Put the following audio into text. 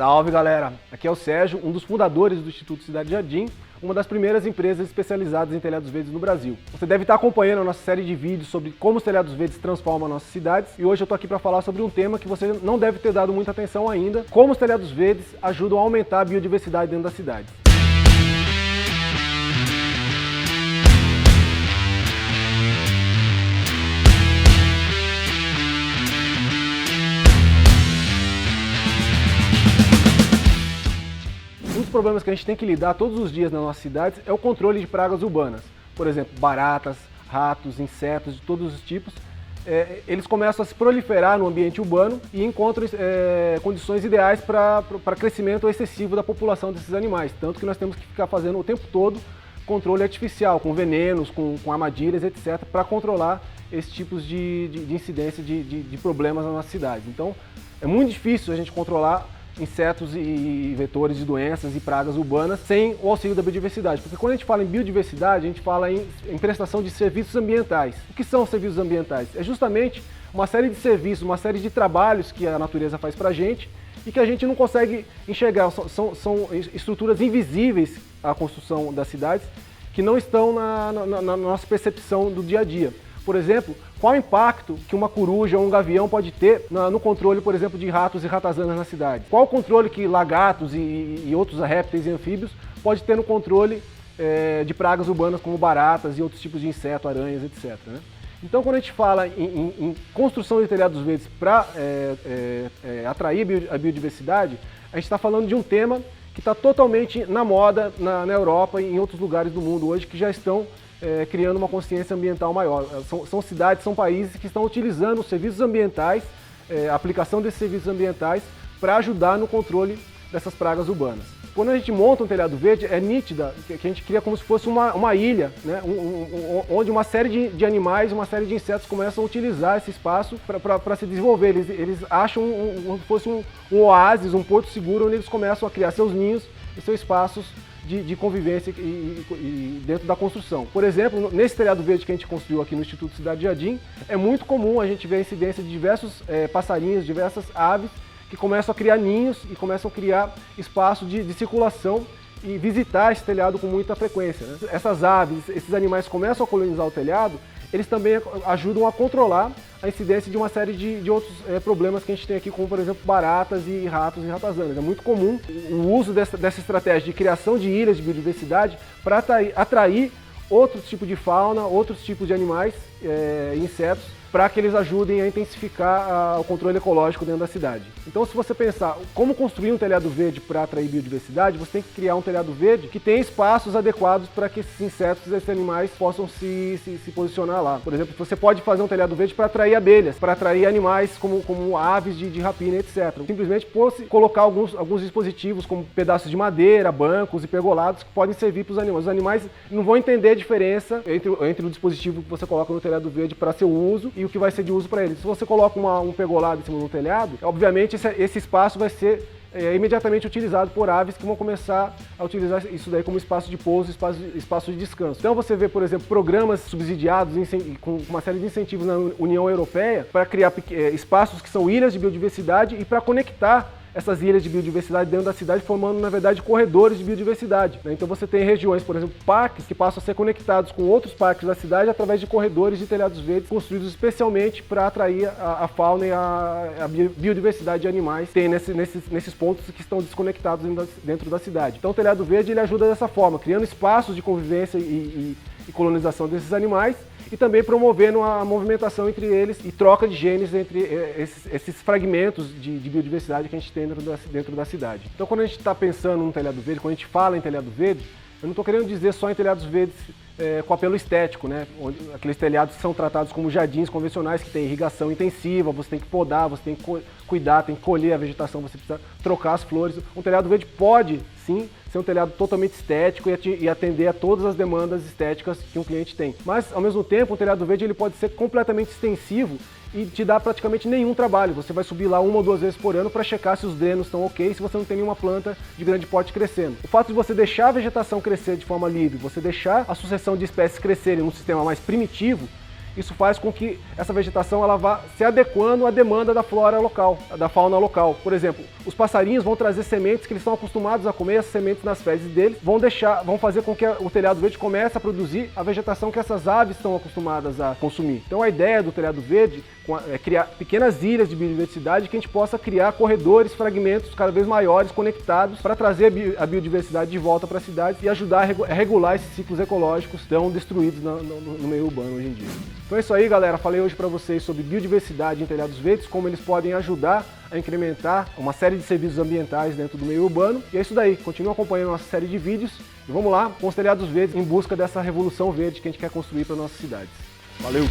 Salve, galera! Aqui é o Sérgio, um dos fundadores do Instituto Cidade Jardim, uma das primeiras empresas especializadas em telhados verdes no Brasil. Você deve estar acompanhando a nossa série de vídeos sobre como os telhados verdes transformam nossas cidades, e hoje eu estou aqui para falar sobre um tema que você não deve ter dado muita atenção ainda: como os telhados verdes ajudam a aumentar a biodiversidade dentro das cidades. Um dos problemas que a gente tem que lidar todos os dias nas nossas cidades é o controle de pragas urbanas. Por exemplo, baratas, ratos, insetos de todos os tipos. Eles começam a se proliferar no ambiente urbano e encontram condições ideais para crescimento excessivo da população desses animais. Tanto que nós temos que ficar fazendo o tempo todo controle artificial, com venenos, com armadilhas, etc., para controlar esses tipos de incidência de problemas nas nossas cidades. Então, é muito difícil a gente controlar insetos e vetores de doenças e pragas urbanas sem o auxílio da biodiversidade. Porque quando a gente fala em biodiversidade, a gente fala em prestação de serviços ambientais. O que são os serviços ambientais? É justamente uma série de serviços, uma série de trabalhos que a natureza faz pra gente e que a gente não consegue enxergar. São estruturas invisíveis à construção das cidades que não estão na nossa percepção do dia a dia. Por exemplo, qual o impacto que uma coruja ou um gavião pode ter no controle, por exemplo, de ratos e ratazanas na cidade? Qual o controle que lagartos e outros répteis e anfíbios pode ter no controle de pragas urbanas como baratas e outros tipos de insetos, aranhas, etc., né? Então, quando a gente fala em construção de telhados verdes para atrair a biodiversidade, a gente está falando de um tema que está totalmente na moda na Europa e em outros lugares do mundo hoje, que já estão criando uma consciência ambiental maior. São cidades, são países que estão utilizando os serviços ambientais, a aplicação desses serviços ambientais para ajudar no controle dessas pragas urbanas. Quando a gente monta um telhado verde, é nítida que a gente cria como se fosse uma ilha, né? Onde uma série de animais, uma série de insetos começam a utilizar esse espaço para se desenvolver. Eles acham como se fosse um oásis, um porto seguro, onde eles começam a criar seus ninhos e seus espaços de convivência e dentro da construção. Por exemplo, nesse telhado verde que a gente construiu aqui no Instituto Cidade Jardim, é muito comum a gente ver a incidência de diversos passarinhos, diversas aves que começam a criar ninhos e começam a criar espaços de circulação e visitar esse telhado com muita frequência, né? Essas aves, esses animais começam a colonizar o telhado, eles também ajudam a controlar a incidência de uma série de outros problemas que a gente tem aqui, como por exemplo baratas e ratos e ratazanas. É muito comum o uso dessa estratégia de criação de ilhas de biodiversidade para atrair outros tipos de fauna, outros tipos de animais e insetos, para que eles ajudem a intensificar o controle ecológico dentro da cidade. Então, se você pensar como construir um telhado verde para atrair biodiversidade, você tem que criar um telhado verde que tenha espaços adequados para que esses insetos e esses animais possam se posicionar lá. Por exemplo, você pode fazer um telhado verde para atrair abelhas, para atrair animais como aves de rapina, etc. Simplesmente colocar alguns dispositivos como pedaços de madeira, bancos e pergolados que podem servir para os animais. Os animais não vão entender a diferença entre o dispositivo que você coloca no telhado verde para seu uso e o que vai ser de uso para eles. Se você coloca um pergolado em cima do telhado, obviamente esse espaço vai ser imediatamente utilizado por aves que vão começar a utilizar isso daí como espaço de pouso, espaço de descanso. Então você vê, por exemplo, programas subsidiados com uma série de incentivos na União Europeia para criar espaços que são ilhas de biodiversidade e para conectar essas ilhas de biodiversidade dentro da cidade, formando, na verdade, corredores de biodiversidade, né? Então você tem regiões, por exemplo, parques que passam a ser conectados com outros parques da cidade através de corredores de telhados verdes construídos especialmente para atrair a fauna e a biodiversidade de animais que tem nesses pontos que estão desconectados dentro da cidade. Então o telhado verde ele ajuda dessa forma, criando espaços de convivência e colonização desses animais e também promovendo a movimentação entre eles e troca de genes entre esses fragmentos de biodiversidade que a gente tem dentro da cidade. Então, quando a gente está pensando num telhado verde, quando a gente fala em telhado verde, eu não estou querendo dizer só em telhados verdes com apelo estético, né? Aqueles telhados que são tratados como jardins convencionais que tem irrigação intensiva, você tem que podar, você tem que cuidar, tem que colher a vegetação, você precisa trocar as flores. Um telhado verde pode, sim, ser um telhado totalmente estético e atender a todas as demandas estéticas que um cliente tem. Mas, ao mesmo tempo, um telhado verde ele pode ser completamente extensivo e te dá praticamente nenhum trabalho. Você vai subir lá 1 ou 2 vezes por ano para checar se os drenos estão ok, se você não tem nenhuma planta de grande porte crescendo. O fato de você deixar a vegetação crescer de forma livre, você deixar a sucessão de espécies crescerem num sistema mais primitivo, isso faz com que essa vegetação ela vá se adequando à demanda da flora local, da fauna local. Por exemplo, os passarinhos vão trazer sementes que eles estão acostumados a comer, essas sementes nas fezes deles, vão fazer com que o telhado verde comece a produzir a vegetação que essas aves estão acostumadas a consumir. Então a ideia do telhado verde é criar pequenas ilhas de biodiversidade, que a gente possa criar corredores, fragmentos cada vez maiores conectados para trazer a biodiversidade de volta para a cidade e ajudar a regular esses ciclos ecológicos tão destruídos no meio urbano hoje em dia. Então é isso aí, galera. Falei hoje para vocês sobre biodiversidade em telhados verdes, como eles podem ajudar a incrementar uma série de serviços ambientais dentro do meio urbano. E é isso daí. Continua acompanhando a nossa série de vídeos e vamos lá com os telhados verdes em busca dessa revolução verde que a gente quer construir para nossas cidades. Valeu!